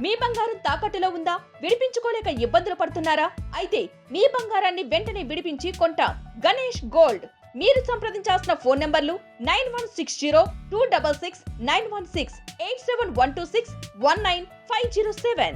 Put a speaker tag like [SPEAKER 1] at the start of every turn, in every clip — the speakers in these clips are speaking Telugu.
[SPEAKER 1] మీ బంగారం తాకట్టులో ఉందా? విడిపించుకోలేక ఇబ్బందులు పడుతున్నారా? అయితే మీ బంగారాన్ని వెంటనే విడిపించి కొంటాం. గణేష్ గోల్డ్. మీరు సంప్రదించాల్సిన ఫోన్ నంబర్లు 9160-266-916, 8712619507.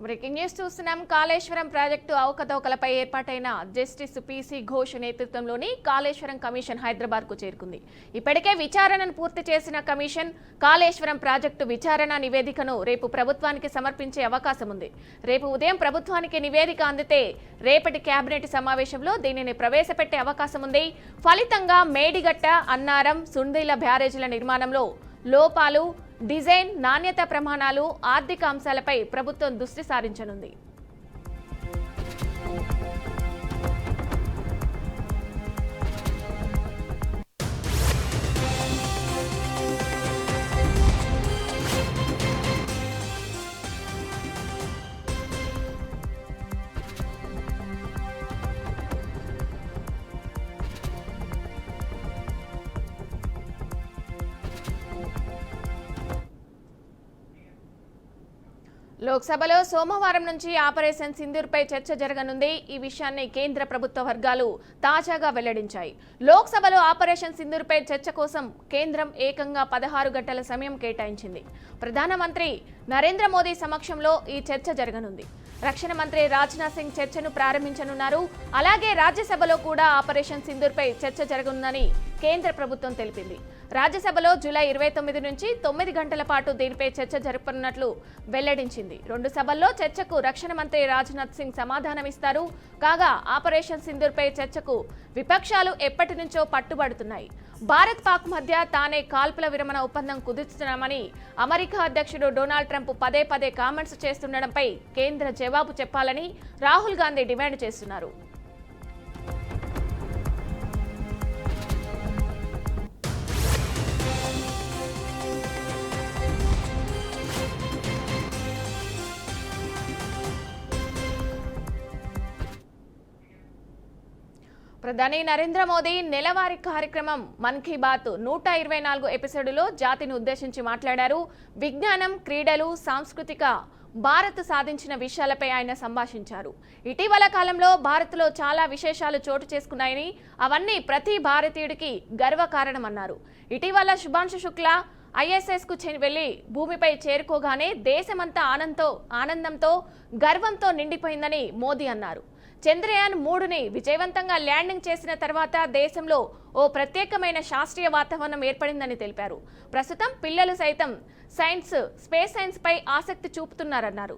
[SPEAKER 2] బ్రేకింగ్ న్యూస్ చూస్తున్నాం. కాళేశ్వరం ప్రాజెక్టు అవకతవకలపై ఏర్పాటైన జస్టిస్ పిసి ఘోష్ నేతృత్వంలోని కాళేశ్వరం కమిషన్ హైదరాబాద్ కు చేరుకుంది. ఇప్పటికే విచారణను పూర్తి చేసిన కమిషన్ కాళేశ్వరం ప్రాజెక్టు విచారణ నివేదికను రేపు ప్రభుత్వానికి సమర్పించే అవకాశం ఉంది. రేపు ఉదయం ప్రభుత్వానికి నివేదిక అందితే రేపటి కేబినెట్ సమావేశంలో దీనిని ప్రవేశపెట్టే అవకాశం ఉంది. ఫలితంగా మేడిగట్ట, అన్నారం, సుందీల బ్యారేజీల నిర్మాణంలో లోపాలు, డిజైన్, నాణ్యత ప్రమాణాలు, ఆర్థిక అంశాలపై ప్రభుత్వం దృష్టి సారించనుంది. లోక్సభలో సోమవారం నుంచి ఆపరేషన్ సింధూర్పై చర్చ జరగనుంది. ఈ విషయాన్ని కేంద్ర ప్రభుత్వ వర్గాలు తాజాగా వెల్లడించాయి. లోక్సభలో ఆపరేషన్ సింధూర్పై చర్చ కోసం కేంద్రం ఏకంగా 16 గంటల సమయం కేటాయించింది. ప్రధానమంత్రి నరేంద్ర మోదీ సమక్షంలో ఈ చర్చ జరగనుంది. రక్షణ మంత్రి రాజ్నాథ్ సింగ్ చర్చను ప్రారంభించనున్నారు. అలాగే రాజ్యసభలో కూడా ఆపరేషన్ సింధూర్పై చర్చ జరగనుందని కేంద్ర ప్రభుత్వం తెలిపింది. రాజ్యసభలో జూలై 29 నుంచి 9 గంటల పాటు దీనిపై చర్చ జరపనున్నట్లు వెల్లడించింది. 2 సభల్లో చర్చకు రక్షణ మంత్రి రాజ్నాథ్ సింగ్ సమాధానమిస్తారు. కాగా ఆపరేషన్ సింధూర్పై చర్చకు విపక్షాలు ఎప్పటి నుంచో పట్టుబడుతున్నాయి. భారత్ పాక్ మధ్య తానే కాల్పుల విరమణ ఒప్పందం కుదుర్చుతున్నామని అమెరికా అధ్యక్షుడు డొనాల్డ్ ట్రంప్ పదే పదే కామెంట్స్ చేస్తుండడంపై కేంద్ర జవాబు చెప్పాలని రాహుల్ గాంధీ డిమాండ్ చేస్తున్నారు. ప్రధాని నరేంద్ర మోదీ నెలవారీ కార్యక్రమం మన్ కీ బాత్ 124 ఎపిసోడ్లో జాతిని ఉద్దేశించి మాట్లాడారు. విజ్ఞానం, క్రీడలు, సాంస్కృతిక భారత్ సాధించిన విషయాలపై ఆయన సంభాషించారు. ఇటీవల కాలంలో భారత్లో చాలా విశేషాలు చోటు చేసుకున్నాయని, అవన్నీ ప్రతి భారతీయుడికి గర్వకారణమన్నారు. ఇటీవల శుభాంశు శుక్లా ISS కు వెళ్లి భూమిపై చేరుకోగానే దేశమంతా ఆనందంతో, గర్వంతో నిండిపోయిందని మోదీ అన్నారు. చంద్రయాన్ 3ని విజయవంతంగా ల్యాండింగ్ చేసిన తర్వాత దేశంలో ఓ ప్రత్యేకమైన శాస్త్రీయ వాతావరణం ఏర్పడిందని తెలిపారు. ప్రస్తుతం పిల్లలు సైతం స్పేస్ సైన్స్ పై ఆసక్తి చూపుతున్నారన్నారు.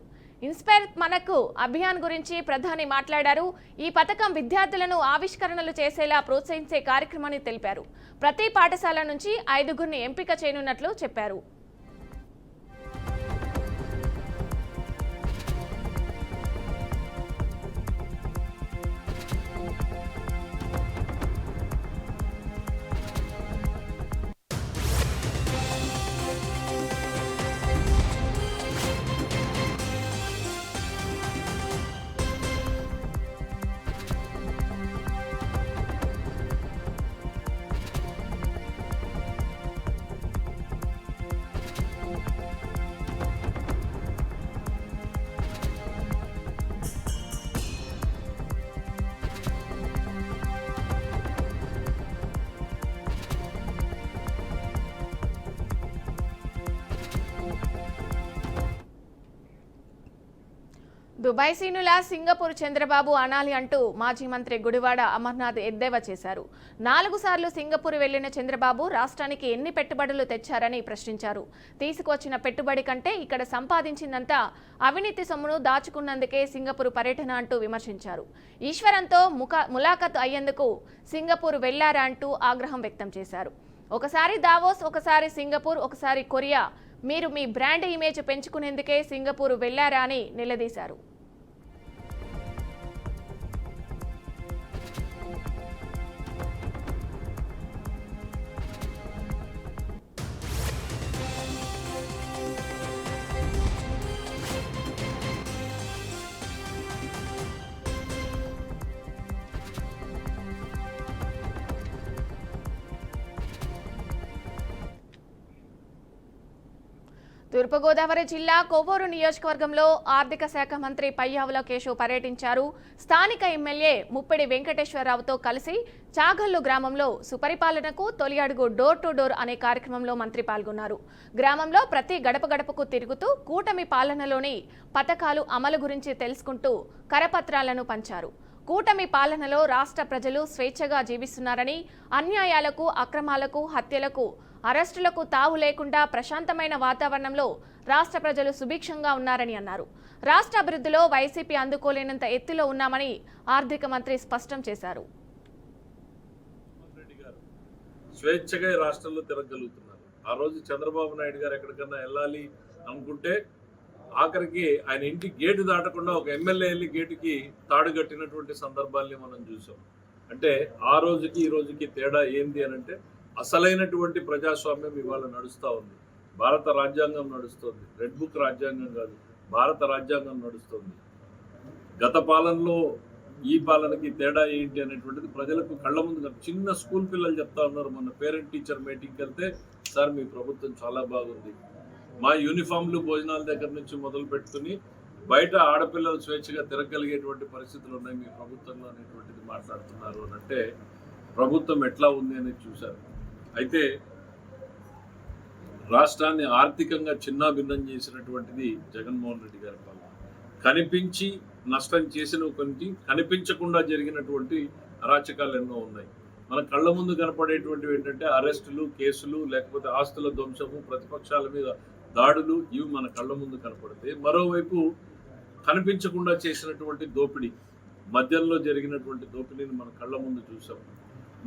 [SPEAKER 2] ఇన్స్పైర్ మనకు అభియాన్ గురించి ప్రధాని మాట్లాడారు. ఈ పథకం విద్యార్థులను ఆవిష్కరణలు చేసేలా ప్రోత్సహించే కార్యక్రమాన్ని తెలిపారు. ప్రతి పాఠశాల నుంచి 5గురిని ఎంపిక చేయనున్నట్లు చెప్పారు. దుబాయ్ సీనులా సింగపూర్ చంద్రబాబు అనాలి అంటూ మాజీ మంత్రి గుడివాడ అమర్నాథ్ ఎద్దేవా చేశారు. 4 సార్లు సింగపూర్ వెళ్లిన చంద్రబాబు రాష్ట్రానికి ఎన్ని పెట్టుబడులు తెచ్చారని ప్రశ్నించారు. తీసుకొచ్చిన పెట్టుబడి కంటే ఇక్కడ సంపాదించిందంతా అవినీతి సొమ్మును దాచుకున్నందుకే సింగపూర్ పర్యటన అంటూ విమర్శించారు. ఈశ్వరంతో ములాఖత్ అయ్యేందుకు సింగపూర్ వెళ్లారా అంటూ ఆగ్రహం వ్యక్తం చేశారు. ఒకసారి దావోస్, ఒకసారి సింగపూర్, ఒకసారి కొరియా, మీరు మీ బ్రాండ్ ఇమేజ్ పెంచుకునేందుకే సింగపూర్ వెళ్లారా అని నిలదీశారు. తూర్పుగోదావరి జిల్లా కొవ్వూరు నియోజకవర్గంలో ఆర్థిక శాఖ మంత్రి పయ్యావుల కేశవ్ పర్యటించారు. స్థానిక ఎమ్మెల్యే ముప్పిడి వెంకటేశ్వరరావుతో కలిసి చాగల్లు గ్రామంలో సుపరిపాలనకు తొలి అడుగు డోర్ టు డోర్ అనే కార్యక్రమంలో మంత్రి పాల్గొన్నారు. గ్రామంలో ప్రతి గడప గడపకు తిరుగుతూ కూటమి పాలనలోని పథకాలు అమలు గురించి తెలుసుకుంటూ కరపత్రాలను పంచారు. కూటమి పాలనలో రాష్ట్ర ప్రజలు స్వేచ్ఛగా జీవిస్తున్నారని, అన్యాయాలకు, అక్రమాలకు, హత్యలకు, అరెస్టులకు తావు లేకుండా ప్రశాంతమైన వాతావరణంలో రాష్ట్ర ప్రజలు సుభిక్షంగా ఉన్నారని అన్నారు. రాష్ట్ర అభివృద్ధిలో వైసీపీ అందుకోలేనంత ఎత్తులో ఉన్నామని ఆర్థిక మంత్రి స్పష్టం చేశారు.
[SPEAKER 3] స్వేచ్ఛగా రాష్ట్రంలో తిరగలుగుతున్నారు. ఆ రోజు చంద్రబాబు నాయుడు గారు ఎక్కడికన్నా వెళ్ళాలి అనుకుంటే ఆఖరికి ఆయన ఇంటి గేటు దాటకుండా ఒక ఎమ్మెల్యే వెళ్ళి గేటుకి తాడు కట్టినటువంటి సందర్భాల్ని మనం చూసాం. అంటే ఆ రోజుకి ఈ రోజుకి తేడా ఏంది అని అంటే అసలైనటువంటి ప్రజాస్వామ్యం ఇవాళ నడుస్తూ ఉంది. భారత రాజ్యాంగం నడుస్తుంది. రెడ్ బుక్ రాజ్యాంగం కాదు, భారత రాజ్యాంగం నడుస్తుంది. గత పాలనలో ఈ పాలనకి తేడా ఏంటి అనేటువంటిది ప్రజలకు కళ్ళ ముందు చిన్న స్కూల్ పిల్లలు చెప్తా ఉన్నారు. మొన్న పేరెంట్ టీచర్ మీటింగ్కి వెళ్తే, సార్ మీ ప్రభుత్వం చాలా బాగుంది, మా యూనిఫామ్లు భోజనాల దగ్గర నుంచి మొదలు పెట్టుకుని బయట ఆడపిల్లలు స్వేచ్ఛగా తిరగలిగేటువంటి పరిస్థితులు ఉన్నాయి మీ ప్రభుత్వంలో అనేటువంటిది మాట్లాడుతున్నారు అని అంటే ప్రభుత్వం ఎట్లా ఉంది అనేది చూశారు. అయితే రాష్ట్రాన్ని ఆర్థికంగా చిన్నాభిన్నం చేసినటువంటిది జగన్మోహన్ రెడ్డి గారి పాలన. కనిపించి నష్టం చేసిన కొన్ని, కనిపించకుండా జరిగినటువంటి అరాచకాలు ఎన్నో ఉన్నాయి. మన కళ్ళ ముందు కనపడేటువంటివి ఏంటంటే అరెస్టులు, కేసులు, లేకపోతే ఆస్తుల ధ్వంసము, ప్రతిపక్షాల మీద దాడులు, ఇవి మన కళ్ళ ముందు కనపడతాయి. మరోవైపు కనిపించకుండా చేసినటువంటి దోపిడీ, మద్యంలో జరిగినటువంటి దోపిడీని మన కళ్ళ ముందు చూసాం.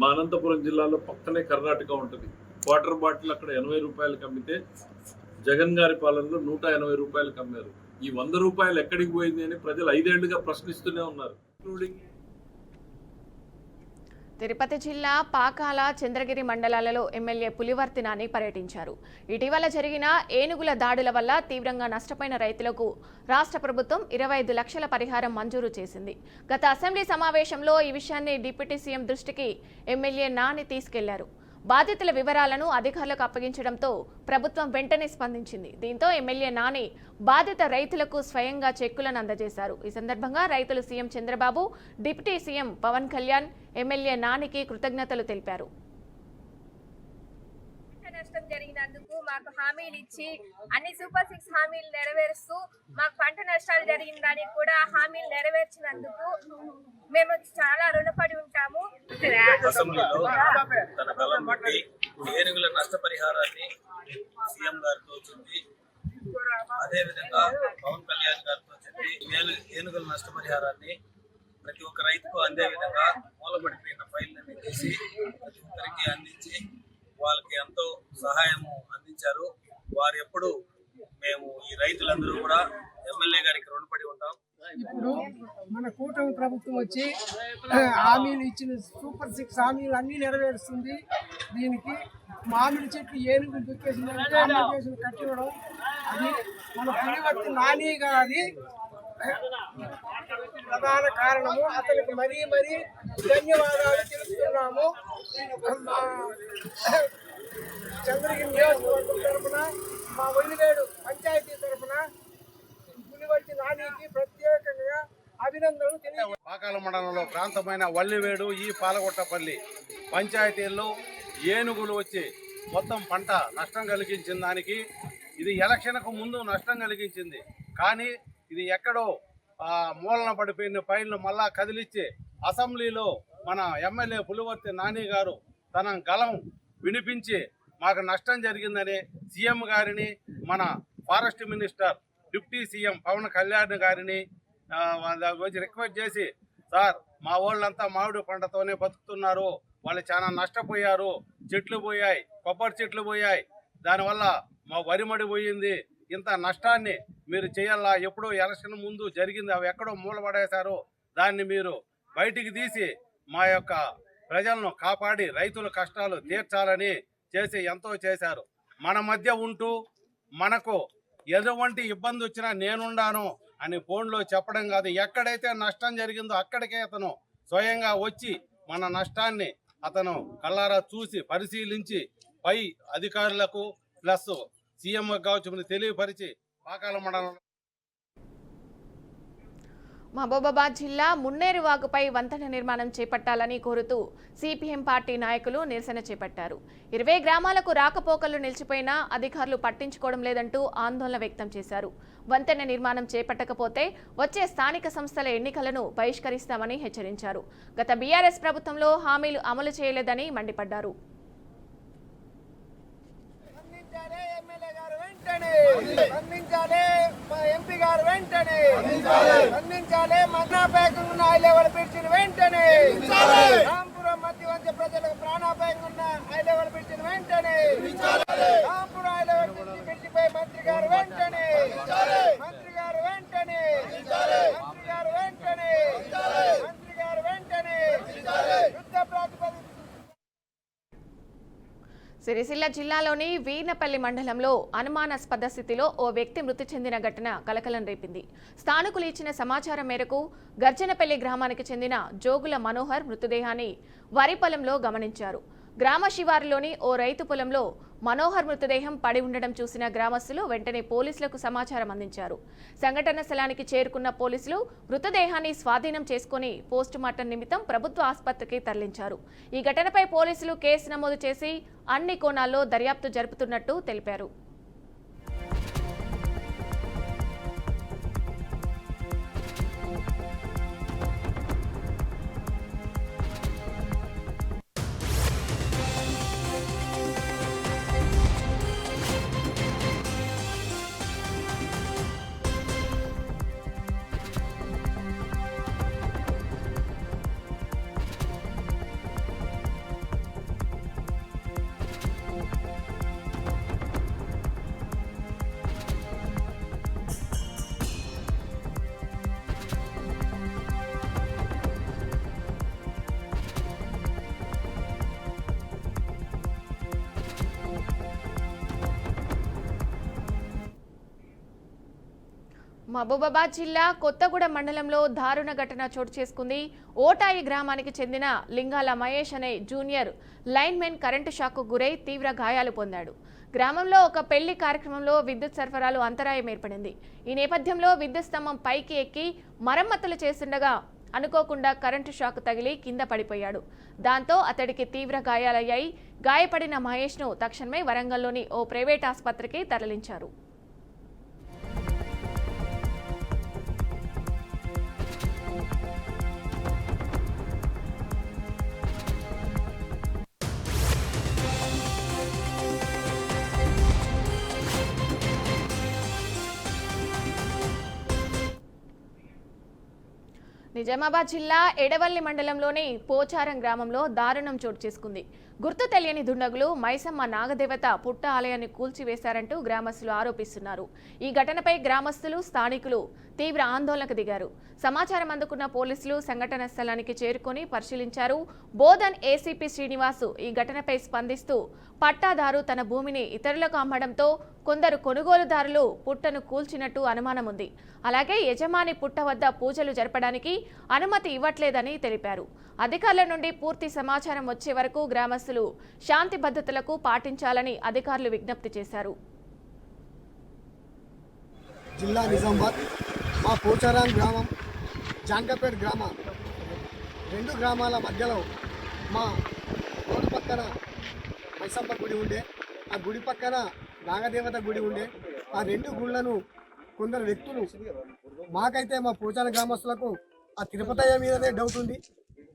[SPEAKER 3] మా అనంతపురం జిల్లాలో పక్కనే కర్ణాటక ఉంటుంది. క్వార్టర్ బాటిల్ అక్కడ 80 రూపాయలకు అమ్మితే జగన్ గారి పాలనలో 180 రూపాయలకు అమ్మారు. ఈ 100 రూపాయలు ఎక్కడికి పోయింది అని ప్రజలు 5 ఏళ్లుగా ప్రశ్నిస్తూనే ఉన్నారు.
[SPEAKER 2] తిరుపతి జిల్లా పాకాల, చంద్రగిరి మండలాలలో ఎమ్మెల్యే పులివర్తి నాని పర్యటించారు. ఇటీవల జరిగిన ఏనుగుల దాడుల వల్ల తీవ్రంగా నష్టపోయిన రైతులకు రాష్ట్ర ప్రభుత్వం 25 లక్షల పరిహారం మంజూరు చేసింది. గత అసెంబ్లీ సమావేశంలో ఈ విషయాన్ని డిప్యూటీ సీఎం దృష్టికి ఎమ్మెల్యే నాని తీసుకెళ్లారు. బాధితుల వివరాలను అధికారులకు అప్పగించడంతో ప్రభుత్వం వెంటనే స్పందించింది. దీంతో ఎమ్మెల్యే నాని బాధిత రైతులకు స్వయంగా చెక్కులను అందజేశారు. ఈ సందర్భంగా రైతులు CM Chandrababu, deputy CM Pawan Kalyan MLA నానికి కృతజ్ఞతలు తెలిపారు.
[SPEAKER 4] నష్టం జరిగినందుకు మాకు హామీలు ఇచ్చి అన్ని సూపర్ 6 హామీలు నెరవేరుస్తూ మాకు పంట నష్టాలు జరిగిన దానికి కూడా హామీలు నెరవేర్చినందుకు మేము చాలా రుణపడి ఉంటాము.
[SPEAKER 5] అసెంబ్లీలో తన బలం బట్టి ఏనుగుల నష్టపరిహారాన్ని సీఎం గారితో చెప్పి, అదేవిధంగా పవన్ కళ్యాణ్ గారితో చెప్పి ఏనుగుల నష్టపరిహారాన్ని ప్రతి ఒక్క రైతుకు అందే విధంగా మూలపడిపోయిన ఫైళ్ళని తీసి ప్రతి ఒక్కరికి అందించి వాళ్ళకి ఎంతో సహాయము అందించారు. వారు ఎప్పుడు మేము ఈ రైతులందరూ కూడా ఎమ్మెల్యే గారికి రుణపడి ఉంటాం.
[SPEAKER 6] ఇప్పుడు మన కూటమి ప్రభుత్వం వచ్చి హామీలు ఇచ్చిన సూపర్ 6 హామీలు అన్నీ నెరవేరుస్తుంది. దీనికి మామిడి చెట్లు ఏనుగులు దుక్కేసిందంటే కట్టివ్వడం, అది మన పులివర్తి నాని గారి ప్రధాన కారణము. అతనికి మరీ ధన్యవాదాలు తెలుపుతున్నాము. చంద్రగిరి నియోజకవర్గం తరఫున, మా వల్లివేడు పంచాయతీ తరఫున పులివర్తి నానికి ప్రత్యేకంగా అభినందనలు తెలియజేస్తున్నాము.
[SPEAKER 7] పాకాల మండలంలో ప్రాంతమైన వల్లివేడు, ఈ పాలగొట్టపల్లి పంచాయతీల్లో ఏనుగులు వచ్చి మొత్తం పంట నష్టం కలిగించిన దానికి ఇది ఎలక్షన్కు ముందు నష్టం కలిగించింది. కానీ ఇది ఎక్కడో మూలన పడిపోయిన ఫైల్ను మళ్ళా కదిలిచ్చి అసెంబ్లీలో మన ఎమ్మెల్యే పులివర్తి నాని గారు తన గలం వినిపించి మాకు నష్టం జరిగిందని సీఎం గారిని, మన forest minister deputy CM Pawan Kalyan గారిని రిక్వెస్ట్ చేసి, సార్ మా వాళ్ళంతా మామిడి పంటతోనే బతుకుతున్నారు, వాళ్ళు చాలా నష్టపోయారు, చెట్లు పోయాయి, కొబ్బరి చెట్లు పోయాయి, దానివల్ల మా వరిమడి పోయింది, ఇంత నష్టాన్ని మీరు చేయాలా, ఎప్పుడో ఎలక్షన్ ముందు జరిగింది, అవి ఎక్కడో మూలపడేశారు, దాన్ని మీరు బయటికి తీసి మా యొక్క ప్రజలను కాపాడి రైతుల కష్టాలు తీర్చాలని చేసి ఎంతో చేశారు. మన మధ్య ఉంటూ మనకు ఎటువంటి ఇబ్బంది వచ్చినా నేనుండాను అని ఫోన్లో చెప్పడం కాదు, ఎక్కడైతే నష్టం జరిగిందో అక్కడికే అతను స్వయంగా వచ్చి మన నష్టాన్ని అతను కళ్ళారా చూసి పరిశీలించి పై అధికారులకు ప్లస్ సీఎం కావచ్చు తెలియపరిచి పాకాల మండలం
[SPEAKER 2] మహబూబాబాద్ జిల్లా మున్నేరువాగుపై వంతెన నిర్మాణం చేపట్టాలని కోరుతూ సిపిఎం పార్టీ నాయకులు నిరసన చేపట్టారు. 20 గ్రామాలకు రాకపోకలు నిలిచిపోయినా అధికారులు పట్టించుకోవడం లేదంటూ ఆందోళన వ్యక్తం చేశారు. వంతెన నిర్మాణం చేపట్టకపోతే వచ్చే స్థానిక సంస్థల ఎన్నికలను బహిష్కరిస్తామని హెచ్చరించారు. గత బీఆర్ఎస్ ప్రభుత్వంలో హామీలు అమలు చేయలేదని మండిపడ్డారు.
[SPEAKER 6] ఎంపీ గారు వెంటనే స్పందించాలి. ప్రాణాపాయంగా ఉన్న హై లెవెల్ బ్రిడ్జిని వెంటనే రాంపురం మధ్యవంచ ప్రజలకు ప్రాణాపాయంగా ఉన్న హై లెవెల్ బ్రిడ్జిని వెంటనే రాంపురం హై లెవెల్ బ్రిడ్జిపై మంత్రి గారు వెంటనే మంత్రి గారు వెంటనే మంత్రి గారు వెంటనే మంత్రి గారు వెంటనే యుద్ధ ప్రాతిపదిక.
[SPEAKER 2] సిరిసిల్ల జిల్లాలోని వీర్నపల్లి మండలంలో అనుమానాస్పద స్థితిలో ఓ వ్యక్తి మృతి చెందిన ఘటన కలకలం రేపింది. స్థానికులు ఇచ్చిన సమాచారం మేరకు గర్జనపల్లి గ్రామానికి చెందిన జోగుల మనోహర్ మృతదేహాన్ని వరి పొలంలో గమనించారు. గ్రామ శివారులోని ఓ రైతు పొలంలో మనోహర్ మృతదేహం పడి ఉండడం చూసిన గ్రామస్తులు వెంటనే పోలీసులకు సమాచారం అందించారు. సంఘటన స్థలానికి చేరుకున్న పోలీసులు మృతదేహాన్ని స్వాధీనం చేసుకుని పోస్టుమార్టం నిమిత్తం ప్రభుత్వ ఆసుపత్రికి తరలించారు. ఈ ఘటనపై పోలీసులు కేసు నమోదు చేసి అన్ని కోణాల్లో దర్యాప్తు జరుపుతున్నట్టు తెలిపారు. మహబూబాబాద్ జిల్లా కొత్తగూడెం మండలంలో దారుణ ఘటన చోటు చేసుకుంది. ఓటాయి గ్రామానికి చెందిన లింగాల మహేష్ అనే జూనియర్ లైన్మెన్ కరెంటు షాక్కు గురై తీవ్ర గాయాలు పొందాడు. గ్రామంలో ఒక పెళ్లి కార్యక్రమంలో విద్యుత్ సరఫరాలు అంతరాయం ఏర్పడింది. ఈ నేపథ్యంలో విద్యుత్ స్తంభం పైకి ఎక్కి మరమ్మతులు చేస్తుండగా అనుకోకుండా కరెంటు షాక్ తగిలి కింద పడిపోయాడు. దాంతో అతడికి తీవ్ర గాయాలయ్యాయి. గాయపడిన మహేష్ను తక్షణమే వరంగల్లోని ఓ ప్రైవేట్ ఆసుపత్రికి తరలించారు. నిజామాబాద్ జిల్లా ఎడవల్లి మండలంలోని పోచారం గ్రామంలో దారుణం చోటు చేసుకుంది. గుర్తు తెలియని దుండగులు మైసమ్మ నాగదేవత పుట్ట ఆలయాన్ని కూల్చివేశారంటూ గ్రామస్తులు ఆరోపిస్తున్నారు. ఈ ఘటనపై గ్రామస్తులు స్థానికులు తీవ్ర ఆందోళనకు దిగారు. సమాచారం అందుకున్న పోలీసులు సంఘటన స్థలానికి చేరుకొని పరిశీలించారు. బోధన్ ఏసీపీ శ్రీనివాసు ఈ ఘటనపై స్పందిస్తూ పట్టాదారు తన భూమిని ఇతరులకు అమ్మడంతో కొందరు కొనుగోలుదారులు పుట్టను కూల్చినట్టు అనుమానం ఉంది. అలాగే యజమాని పుట్ట వద్ద పూజలు జరపడానికి అనుమతి ఇవ్వట్లేదని తెలిపారు. అధికారుల నుండి పూర్తి సమాచారం వచ్చే వరకు గ్రామస్తులు శాంతి భద్రతలకు పాటించాలని అధికారులు విజ్ఞప్తి చేశారు.
[SPEAKER 6] జిల్లా నిజామాబాద్ మా పోచారం గ్రామం జాంకపేట్ గ్రామం రెండు గ్రామాల మధ్యలో మా రోడ్డు పక్కన మైసమ్మ గుడి ఉండే, ఆ గుడి పక్కన నాగదేవత గుడి ఉండే. ఆ రెండు గుళ్ళను కొందరు వ్యక్తులు, మాకైతే మా పోచారం గ్రామస్తులకు ఆ తిరుపతయ్య మీదనే డౌట్ ఉంది.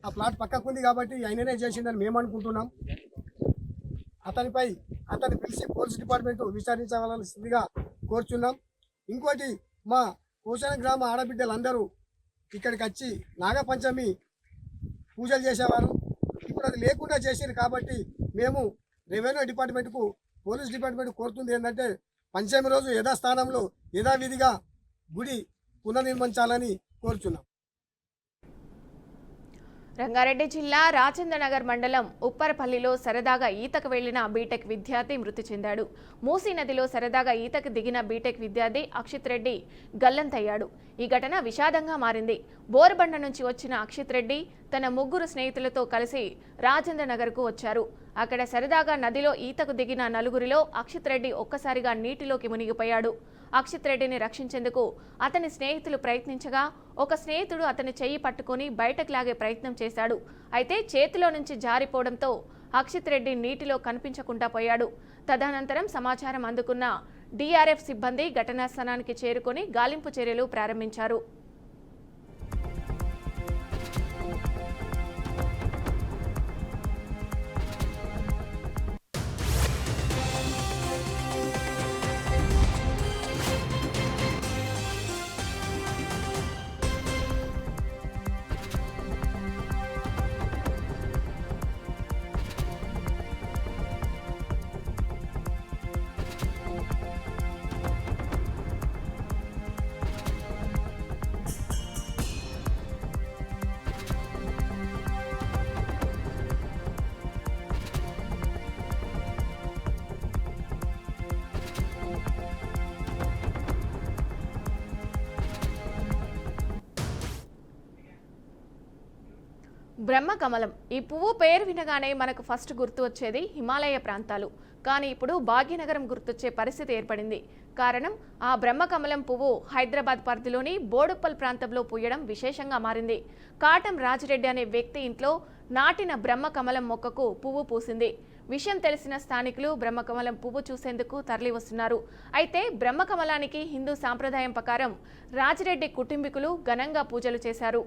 [SPEAKER 6] ఆ ప్లాట్ పక్కకుంది కాబట్టి ఆయననే చేసిందని మేము అనుకుంటున్నాం. అతని పిలిచి పోలీస్ డిపార్ట్మెంట్ విచారించవలసిందిగా కోరుచున్నాం. ఇంకోటి, మా పోషణ గ్రామ ఆడబిడ్డలందరూ ఇక్కడికి వచ్చి నాగపంచమి పూజలు చేసేవారు. ఇప్పుడు అది లేకుండా చేసారు కాబట్టి మేము రెవెన్యూ డిపార్ట్మెంట్కు పోలీస్ డిపార్ట్మెంట్ కోరుతుంది ఏంటంటే పంచమి రోజు యథాస్థానంలో యథావిధిగా గుడి పునర్నిర్మించాలని కోరుచున్నాం.
[SPEAKER 2] రంగారెడ్డి జిల్లా రాజేంద్రనగర్ మండలం ఉప్పరపల్లిలో సరదాగా ఈతకు వెళ్లిన బీటెక్ విద్యార్థి మృతి చెందాడు. మూసీ నదిలో సరదాగా ఈతకు దిగిన బీటెక్ విద్యార్థి అక్షిత్ రెడ్డి గల్లంతయ్యాడు. ఈ ఘటన విషాదంగా మారింది. బోరుబండ నుంచి వచ్చిన అక్షిత్ రెడ్డి తన 3 స్నేహితులతో కలిసి రాజేంద్ర నగర్కు వచ్చారు. అక్కడ సరదాగా నదిలో ఈతకు దిగిన నలుగురిలో అక్షిత్ రెడ్డి ఒక్కసారిగా నీటిలోకి మునిగిపోయాడు. అక్షిత్ రెడ్డిని రక్షించేందుకు అతని స్నేహితులు ప్రయత్నించగా ఒక స్నేహితుడు అతని చెయ్యి పట్టుకుని బయటకు లాగే ప్రయత్నం చేశాడు. అయితే చేతిలో నుంచి జారిపోవడంతో అక్షిత్ రెడ్డి నీటిలో కనిపించకుండా పోయాడు. తదనంతరం సమాచారం అందుకున్న DRF సిబ్బంది ఘటనా స్థలానికి చేరుకొని గాలింపు చర్యలు ప్రారంభించారు. బ్రహ్మకమలం ఈ పువ్వు పేరు వినగానే మనకు ఫస్ట్ గుర్తు వచ్చేది హిమాలయ ప్రాంతాలు. కానీ ఇప్పుడు భాగ్యనగరం గుర్తొచ్చే పరిస్థితి ఏర్పడింది. కారణం ఆ బ్రహ్మకమలం పువ్వు హైదరాబాద్ పరిధిలోని బోడుప్పల్ ప్రాంతంలో పూయడం విశేషంగా మారింది. కాటం రాజిరెడ్డి అనే వ్యక్తి ఇంట్లో నాటిన బ్రహ్మకమలం మొక్కకు పువ్వు పూసింది. విషయం తెలిసిన స్థానికులు బ్రహ్మకమలం పువ్వు చూసేందుకు తరలి వస్తున్నారు. అయితే బ్రహ్మకమలానికి హిందూ సాంప్రదాయం ప్రకారం రాజిరెడ్డి కుటుంబీకులు ఘనంగా పూజలు చేశారు.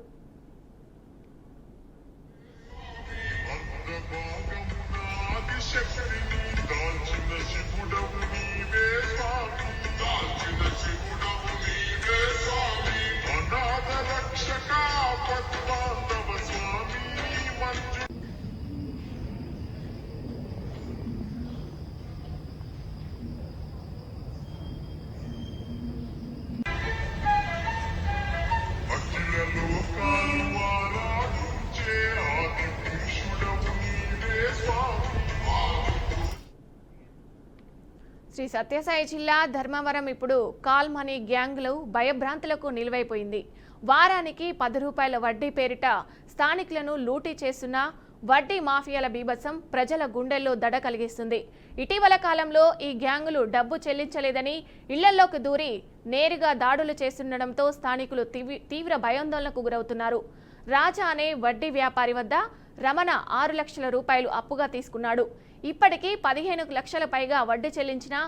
[SPEAKER 2] శ్రీ సత్యసాయి జిల్లా ధర్మవరం ఇప్పుడు కాల్ మనీ గ్యాంగ్లు భయభ్రాంతులకు నిలువైపోయింది. వారానికి 10 రూపాయల వడ్డీ పేరిట స్థానికులను లూటీ చేస్తున్న వడ్డీ మాఫియాల బీభత్సం ప్రజల గుండెల్లో దడ కలిగిస్తుంది. ఇటీవల కాలంలో ఈ గ్యాంగులు డబ్బు చెల్లించలేదని ఇళ్లలోకి దూరి నేరుగా దాడులు చేస్తుండటంతో స్థానికులు తీవ్ర భయాందోళనకు గురవుతున్నారు. రాజా అనే వడ్డీ వ్యాపారి వద్ద రమణ 6 లక్షల రూపాయలు అప్పుగా తీసుకున్నాడు. ఇప్పటికీ 15 లక్షల పైగా వడ్డీ చెల్లించినా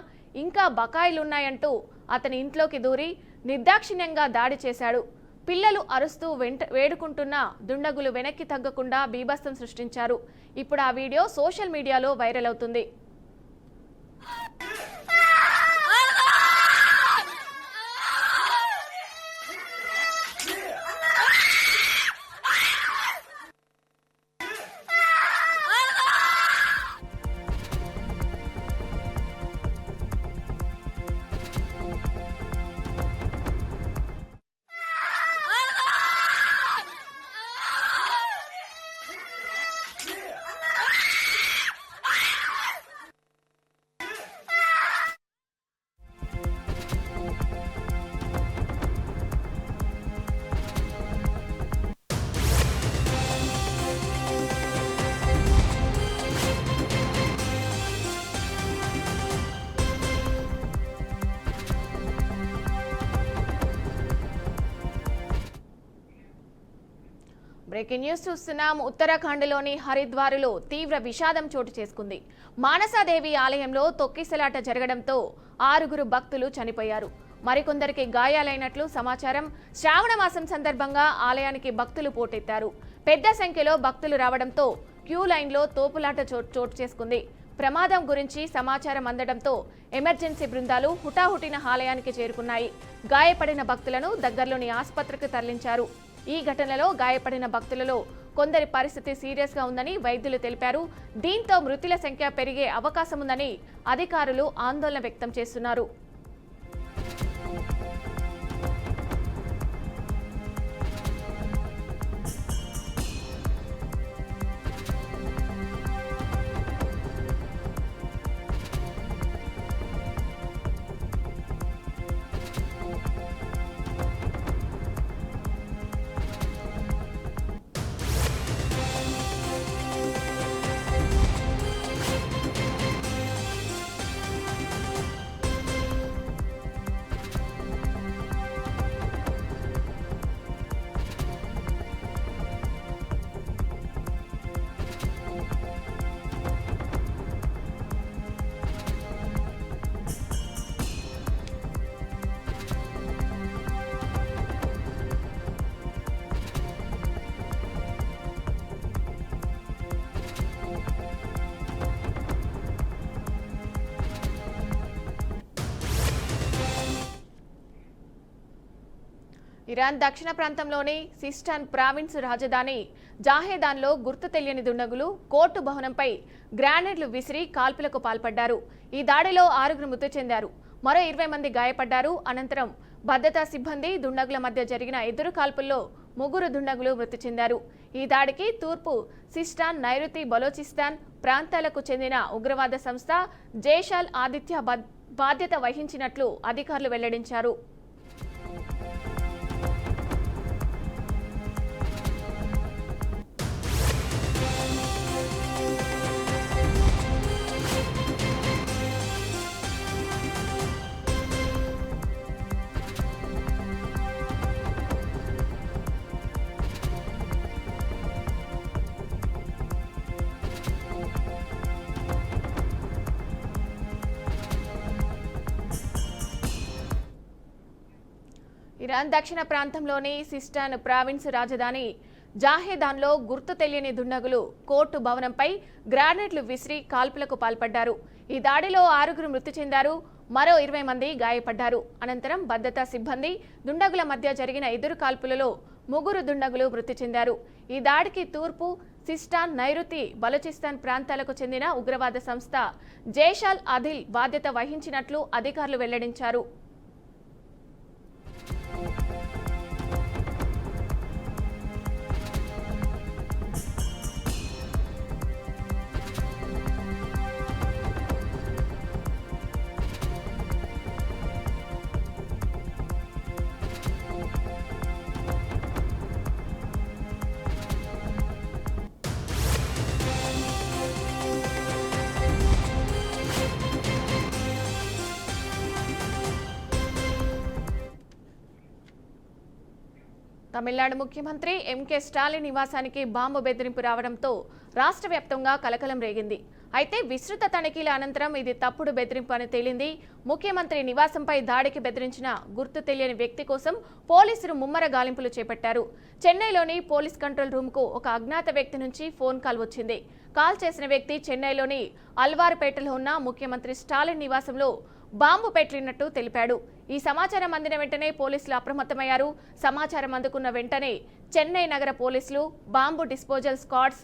[SPEAKER 2] ఇంకా బకాయిలున్నాయంటూ అతని ఇంట్లోకి దూరి నిర్దాక్షిణ్యంగా దాడి చేశాడు. పిల్లలు అరుస్తూ వేడుకుంటున్న దుండగులు వెనక్కి తగ్గకుండా బీభత్సం సృష్టించారు. ఇప్పుడు ఆ వీడియో సోషల్ మీడియాలో వైరల్ అవుతుంది. బ్రేకింగ్ న్యూస్ చూస్తున్నాం. ఉత్తరాఖండ్లోని హరిద్వార్లో తీవ్ర విషాదం చోటు చేసుకుంది. మానసాదేవి ఆలయంలో తొక్కిసలాట జరగడంతో 6 భక్తులు చనిపోయారు. మరికొందరికి గాయాలైనట్లు సమాచారం. శ్రావణ మాసం సందర్భంగా ఆలయానికి భక్తులు పోటెత్తారు. పెద్ద సంఖ్యలో భక్తులు రావడంతో క్యూ లైన్లో తోపులాట చోటు చేసుకుంది. ప్రమాదం గురించి సమాచారం అందడంతో ఎమర్జెన్సీ బృందాలు హుటాహుటిన ఆలయానికి చేరుకున్నాయి. గాయపడిన భక్తులను దగ్గరలోని ఆసుపత్రికి తరలించారు. ఈ ఘటనలో గాయపడిన భక్తులలో కొందరి పరిస్థితి సీరియస్గా ఉందని వైద్యులు తెలిపారు. దీంతో మృతుల సంఖ్య పెరిగే అవకాశం ఉందని అధికారులు ఆందోళన వ్యక్తం చేస్తున్నారు. ఇరాన్ దక్షిణ ప్రాంతంలోని సిస్టాన్ ప్రావిన్స్ రాజధాని జాహేదాన్లో గుర్తు తెలియని దుండగులు కోర్టు భవనంపై గ్రానైడ్లు విసిరి కాల్పులకు పాల్పడ్డారు. ఈ దాడిలో 6 మృతి చెందారు, మరో 20 మంది గాయపడ్డారు. అనంతరం భద్రతా సిబ్బంది దుండగుల మధ్య జరిగిన ఎదురు కాల్పుల్లో 3 దుండగులు మృతి చెందారు. ఈ దాడికి తూర్పు సిస్టాన్, నైరుతి బలోచిస్తాన్ ప్రాంతాలకు చెందిన ఉగ్రవాద సంస్థ జైష్-అల్ ఆదిత్య బాధ్యత వహించినట్లు అధికారులు వెల్లడించారు. ఇరాన్ దక్షిణ ప్రాంతంలోని సిస్టాన్ ప్రావిన్స్ రాజధాని జాహేదాన్లో గుర్తు తెలియని దుండగులు కోర్టు భవనంపై గ్రానైడ్లు విసిరి కాల్పులకు పాల్పడ్డారు. ఈ దాడిలో 6 మృతి చెందారు, మరో 20 మంది గాయపడ్డారు. అనంతరం భద్రతా సిబ్బంది దుండగుల మధ్య జరిగిన ఎదురు కాల్పులలో 3 దుండగులు మృతి చెందారు. ఈ దాడికి తూర్పు సిస్టాన్, నైరుతి బలోచిస్తాన్ ప్రాంతాలకు చెందిన ఉగ్రవాద సంస్థ జైష్-అల్ ఆదిల్ బాధ్యత వహించినట్లు అధికారులు వెల్లడించారు. తమిళనాడు ముఖ్యమంత్రి ఎంకే స్టాలిన్ నివాసానికి బాంబు బెదిరింపు రావడంతో రాష్ట్ర వ్యాప్తంగా కలకలం రేగింది. అయితే విస్తృత తనిఖీల అనంతరం ఇది తప్పుడు బెదిరింపు అని తేలింది. ముఖ్యమంత్రి నివాసంపై దాడికి బెదిరించిన గుర్తు తెలియని వ్యక్తి కోసం పోలీసులు ముమ్మర గాలింపులు చేపట్టారు. చెన్నైలోని పోలీస్ కంట్రోల్ రూమ్కు ఒక అజ్ఞాత వ్యక్తి నుంచి ఫోన్ కాల్ వచ్చింది. కాల్ చేసిన వ్యక్తి చెన్నైలోని అల్వార్పేటలో ఉన్న ముఖ్యమంత్రి స్టాలిన్ నివాసంలో బాంబు పెట్టినట్టు తెలిపాడు. ఈ సమాచారం అందిన వెంటనే పోలీసులు అప్రమత్తమయ్యారు. సమాచారం అందుకున్న వెంటనే చెన్నై నగర పోలీసులు బాంబు డిస్పోజల్ స్క్వాడ్స్,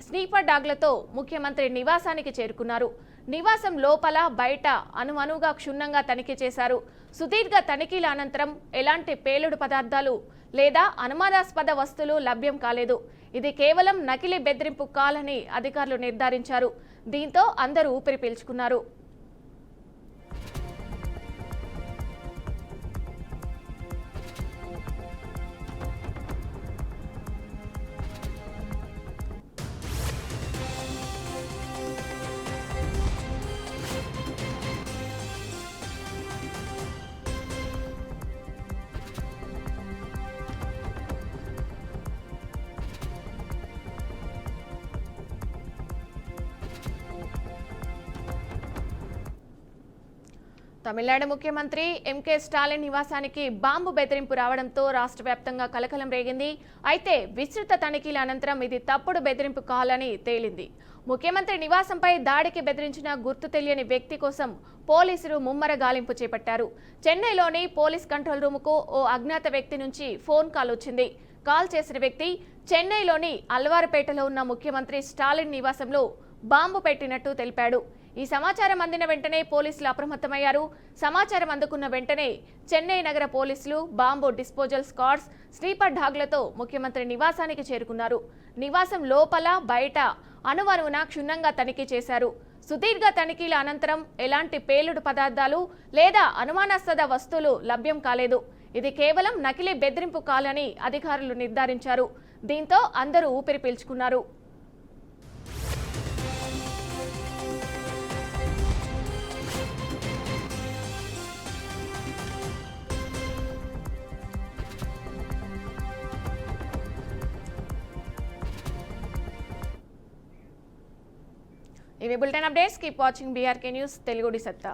[SPEAKER 2] స్నీపర్ డాగ్లతో ముఖ్యమంత్రి నివాసానికి చేరుకున్నారు. నివాసం లోపల బయట అనువుగా క్షుణ్ణంగా తనిఖీ చేశారు. సుదీర్ఘ తనిఖీల అనంతరం ఎలాంటి పేలుడు పదార్థాలు లేదా అనుమానాస్పద వస్తువులు లభ్యం కాలేదు. ఇది కేవలం నకిలీ బెదిరింపు కాల్ అని అధికారులు నిర్ధారించారు. దీంతో అందరూ ఊపిరి పీల్చుకున్నారు. తమిళనాడు ముఖ్యమంత్రి ఎంకే స్టాలిన్ నివాసానికి బాంబు బెదిరింపు రావడంతో రాష్ట్ర వ్యాప్తంగా కలకలం రేగింది. అయితే విస్తృత తనిఖీల అనంతరం ఇది తప్పుడు బెదిరింపు కాల్ అని తేలింది. ముఖ్యమంత్రి నివాసంపై దాడికి బెదిరించిన గుర్తు తెలియని వ్యక్తి కోసం పోలీసులు ముమ్మర గాలింపు చేపట్టారు. చెన్నైలోని పోలీస్ కంట్రోల్ రూముకు ఓ అజ్ఞాత వ్యక్తి నుంచి ఫోన్ కాల్ వచ్చింది. కాల్ చేసిన వ్యక్తి చెన్నైలోని అల్వార్పేటలో ఉన్న ముఖ్యమంత్రి స్టాలిన్ నివాసంలో బాంబు పెట్టినట్టు తెలిపాడు. ఈ సమాచారం అందిన వెంటనే పోలీసులు అప్రమత్తమయ్యారు. సమాచారం అందుకున్న వెంటనే చెన్నై నగర పోలీసులు బాంబు డిస్పోజల్ స్క్వాడ్స్, స్లీపర్ డాగ్లతో ముఖ్యమంత్రి నివాసానికి చేరుకున్నారు. నివాసం లోపల బయట అనువున క్షుణ్ణంగా తనిఖీ చేశారు. సుదీర్ఘ తనిఖీల అనంతరం ఎలాంటి పేలుడు పదార్థాలు లేదా అనుమానాస్పద వస్తువులు లభ్యం కాలేదు. ఇది కేవలం నకిలీ బెదిరింపు కాల్ అని అధికారులు నిర్ధారించారు. దీంతో అందరూ ఊపిరి పీల్చుకున్నారు. ఇవి bulletin updates. Keep watching BRK news తెలుగుడి సత్తా.